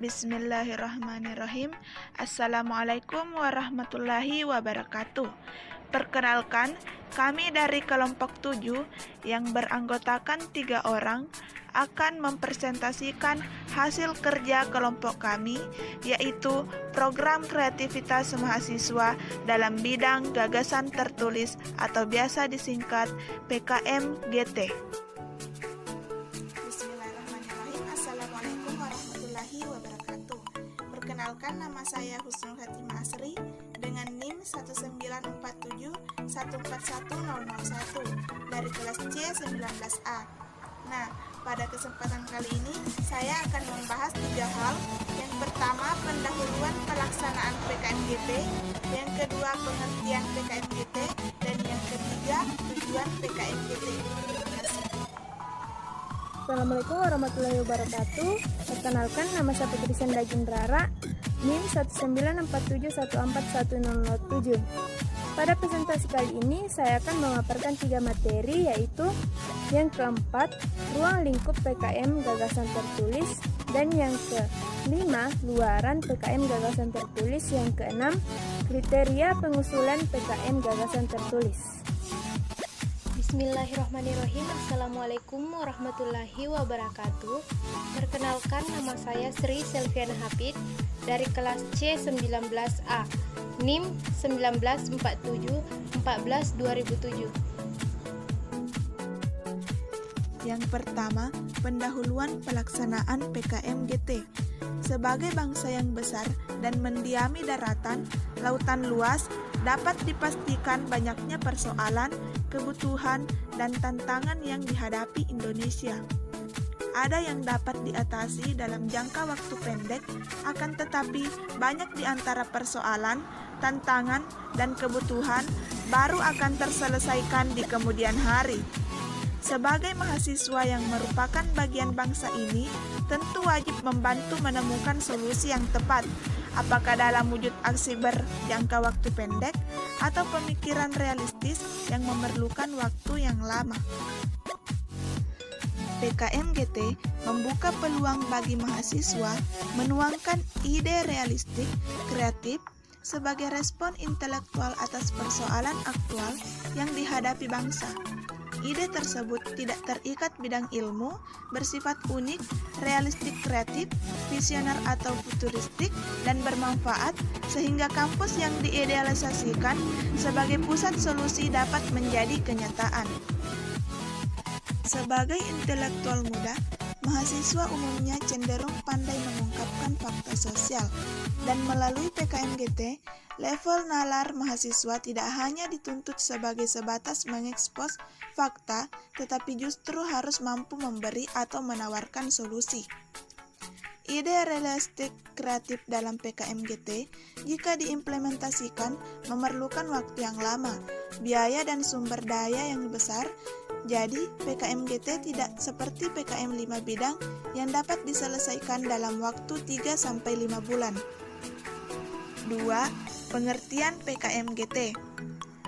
Bismillahirrahmanirrahim. Assalamualaikum warahmatullahi wabarakatuh. Perkenalkan, kami dari kelompok 7 yang beranggotakan 3 orang akan mempresentasikan hasil kerja kelompok kami, yaitu program kreativitas mahasiswa dalam bidang gagasan tertulis atau biasa disingkat PKM-GT. Bismillahirrahmanirrahim. Assalamualaikum warahmatullahi wabarakatuh. Perkenalkan, nama saya Husnul Khatimah Asri dengan NIM 191714101 dari kelas C19A. Nah, pada kesempatan kali ini saya akan membahas 3 hal. Yang pertama, pendahuluan pelaksanaan PKM-GT, yang kedua, pengertian PKM-GT, dan yang ketiga, tujuan PKM-GT. Terima kasih. Assalamualaikum warahmatullahi wabarakatuh. Perkenalkan, nama saya Putri Sendagin Rara, NIM 191714107. Pada presentasi kali ini, saya akan memaparkan 3 materi, yaitu yang keempat, ruang lingkup PKM gagasan tertulis, dan yang kelima, luaran PKM gagasan tertulis, yang keenam, kriteria pengusulan PKM gagasan tertulis. Bismillahirrahmanirrahim. Assalamualaikum warahmatullahi wabarakatuh. Perkenalkan, nama saya Sri Selviana Hafid dari kelas C19A, NIM 194714/2007. Yang pertama, pendahuluan pelaksanaan PKM-GT. Sebagai bangsa yang besar dan mendiami daratan, lautan luas, dapat dipastikan banyaknya persoalan, kebutuhan, dan tantangan yang dihadapi Indonesia. Ada yang dapat diatasi dalam jangka waktu pendek, akan tetapi banyak di antara persoalan, tantangan, dan kebutuhan baru akan terselesaikan di kemudian hari. Sebagai mahasiswa yang merupakan bagian bangsa ini, tentu wajib membantu menemukan solusi yang tepat, apakah dalam wujud aksi berjangka waktu pendek atau pemikiran realistis yang memerlukan waktu yang lama. PKM-GT membuka peluang bagi mahasiswa menuangkan ide realistik, kreatif, sebagai respon intelektual atas persoalan aktual yang dihadapi bangsa. Ide tersebut tidak terikat bidang ilmu, bersifat unik, realistik kreatif, visioner atau futuristik, dan bermanfaat, sehingga kampus yang diidealisasikan sebagai pusat solusi dapat menjadi kenyataan. Sebagai intelektual muda, mahasiswa umumnya cenderung pandai mengungkapkan fakta sosial, dan melalui PKM-GT, level nalar mahasiswa tidak hanya dituntut sebagai sebatas mengekspos fakta, tetapi justru harus mampu memberi atau menawarkan solusi. Ide realistik kreatif dalam PKM-GT, jika diimplementasikan, memerlukan waktu yang lama, biaya dan sumber daya yang besar. Jadi, PKM-GT tidak seperti PKM 5 bidang yang dapat diselesaikan dalam waktu 3-5 bulan. 2. Pengertian PKM-GT.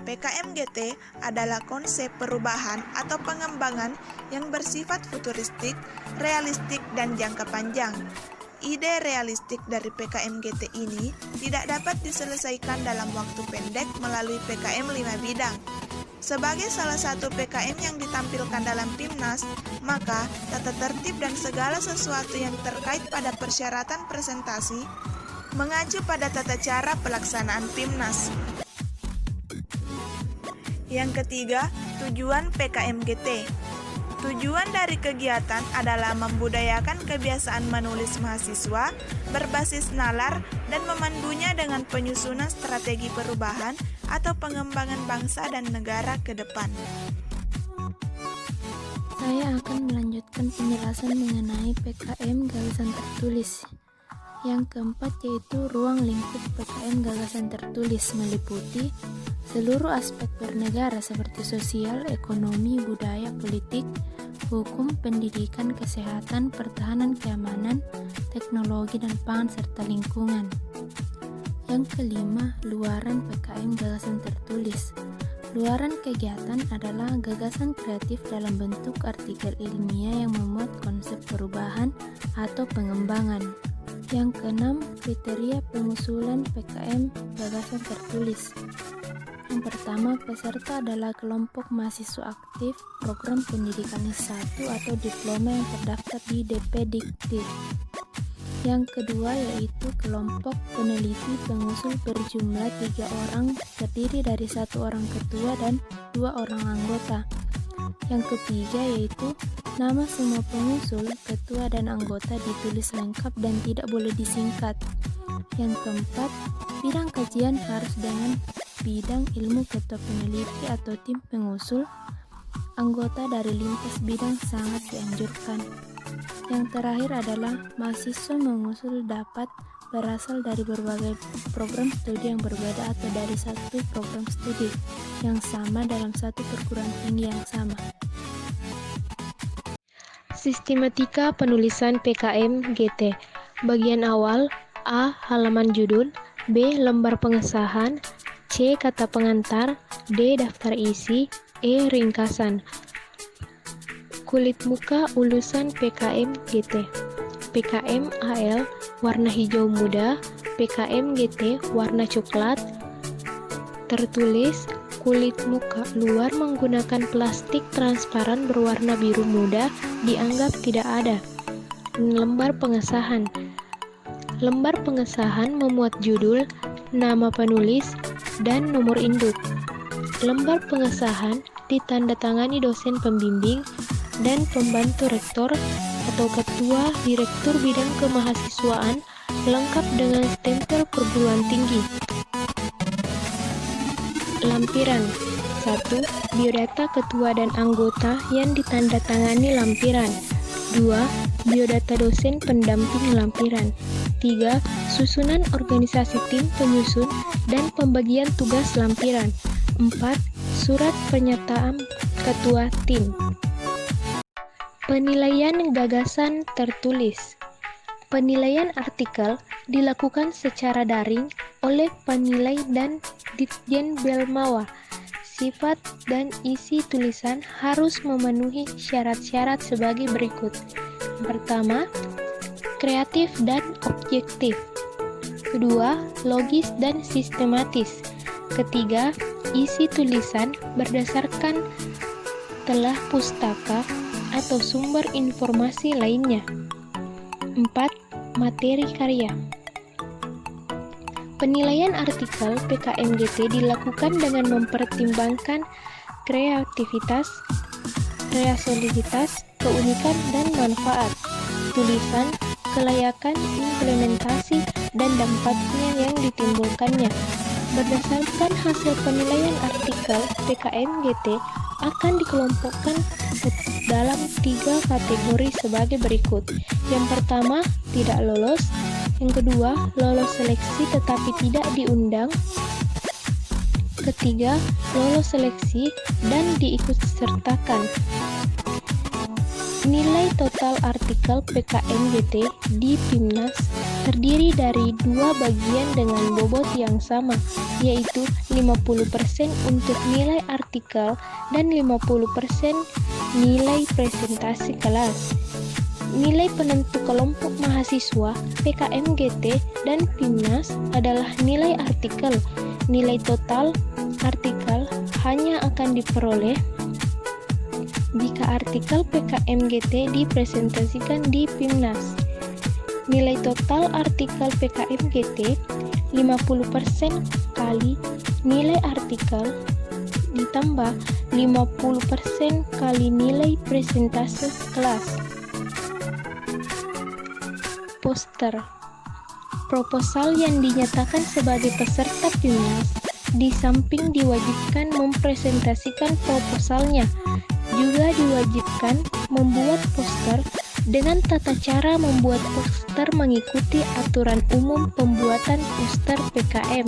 PKM-GT adalah konsep perubahan atau pengembangan yang bersifat futuristik, realistik, dan jangka panjang. Ide realistik dari PKM-GT ini tidak dapat diselesaikan dalam waktu pendek melalui PKM 5 bidang. Sebagai salah satu PKM yang ditampilkan dalam PIMNAS, maka tata tertib dan segala sesuatu yang terkait pada persyaratan presentasi mengacu pada tata cara pelaksanaan PIMNAS. Yang ketiga, tujuan PKM-GT. Tujuan dari kegiatan adalah membudayakan kebiasaan menulis mahasiswa berbasis nalar dan memandunya dengan penyusunan strategi perubahan atau pengembangan bangsa dan negara ke depan. Saya akan melanjutkan penjelasan mengenai PKM gagasan tertulis. Yang keempat, yaitu ruang lingkup PKM gagasan tertulis, meliputi seluruh aspek bernegara seperti sosial, ekonomi, budaya, politik, hukum, pendidikan, kesehatan, pertahanan, keamanan, teknologi, dan pangan, serta lingkungan. Yang kelima, luaran PKM gagasan tertulis. Luaran kegiatan adalah gagasan kreatif dalam bentuk artikel ilmiah yang memuat konsep perubahan atau pengembangan. Yang keenam, kriteria pengusulan PKM gagasan tertulis. Yang pertama, peserta adalah kelompok mahasiswa aktif program pendidikan S1 atau diploma yang terdaftar di DPDikti. Yang kedua yaitu kelompok peneliti pengusul berjumlah 3 orang, terdiri dari 1 orang ketua dan 2 orang anggota. Yang ketiga yaitu nama semua pengusul, ketua dan anggota ditulis lengkap dan tidak boleh disingkat. Yang keempat, bidang kajian harus dengan bidang ilmu ketua peneliti atau tim pengusul. Anggota dari lintas bidang sangat dianjurkan. Yang terakhir adalah mahasiswa mengusul dapat berasal dari berbagai program studi yang berbeda atau dari satu program studi yang sama dalam satu perguruan tinggi yang sama. Sistematika penulisan PKM GT. Bagian awal: A. Halaman judul, B. Lembar pengesahan, C. Kata pengantar, D. Daftar isi, E. Ringkasan. Kulit muka ulusan PKM GT. PKM AL warna hijau muda, PKM GT warna coklat. Tertulis: kulit muka luar menggunakan plastik transparan berwarna biru muda dianggap tidak ada. Lembar pengesahan. Lembar pengesahan memuat judul, nama penulis, dan nomor induk. Lembar pengesahan ditandatangani dosen pembimbing dan pembantu rektor atau ketua direktur bidang kemahasiswaan lengkap dengan stempel perguruan tinggi. Lampiran. 1. Biodata ketua dan anggota yang ditandatangani lampiran. 2. Biodata dosen pendamping lampiran. 3. Susunan organisasi tim penyusun dan pembagian tugas lampiran. 4. Surat pernyataan ketua tim. Penilaian gagasan tertulis. Penilaian artikel dilakukan secara daring oleh penilai dan Ditjen Belmawa. Sifat dan isi tulisan harus memenuhi syarat-syarat sebagai berikut. Pertama, kreatif dan objektif. Kedua, logis dan sistematis. Ketiga, isi tulisan berdasarkan telah pustaka atau sumber informasi lainnya. 4. Materi karya. Penilaian artikel PKM-GT dilakukan dengan mempertimbangkan kreativitas, kreativitas, keunikan, dan manfaat tulisan, kelayakan implementasi, dan dampaknya yang ditimbulkannya. Berdasarkan hasil penilaian artikel PKM-GT akan dikelompokkan dalam 3 kategori sebagai berikut. Yang pertama, tidak lolos. Yang kedua, lolos seleksi tetapi tidak diundang. Ketiga, lolos seleksi dan diikutsertakan. Nilai total artikel PKM-GT di PIMNAS terdiri dari 2 bagian dengan bobot yang sama, yaitu 50% untuk nilai artikel dan 50% nilai presentasi kelas. Nilai penentu kelompok mahasiswa PKM-GT dan PIMNAS adalah nilai artikel. Nilai total artikel hanya akan diperoleh jika artikel PKM-GT dipresentasikan di PIMNAS. Nilai total artikel PKM-GT 50% kali nilai artikel ditambah 50% kali nilai presentase kelas. Poster. Proposal yang dinyatakan sebagai peserta PIMNAS di samping diwajibkan mempresentasikan proposalnya, juga diwajibkan membuat poster dengan tata cara membuat poster mengikuti aturan umum pembuatan poster PKM.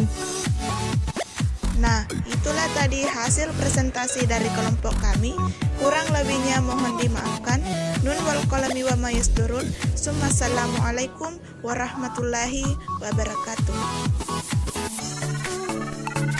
Nah, itulah tadi hasil presentasi dari kelompok kami. Kurang lebihnya mohon dimaafkan. Nun wal qalami wa ma yasturun. Assalamualaikum warahmatullahi wabarakatuh.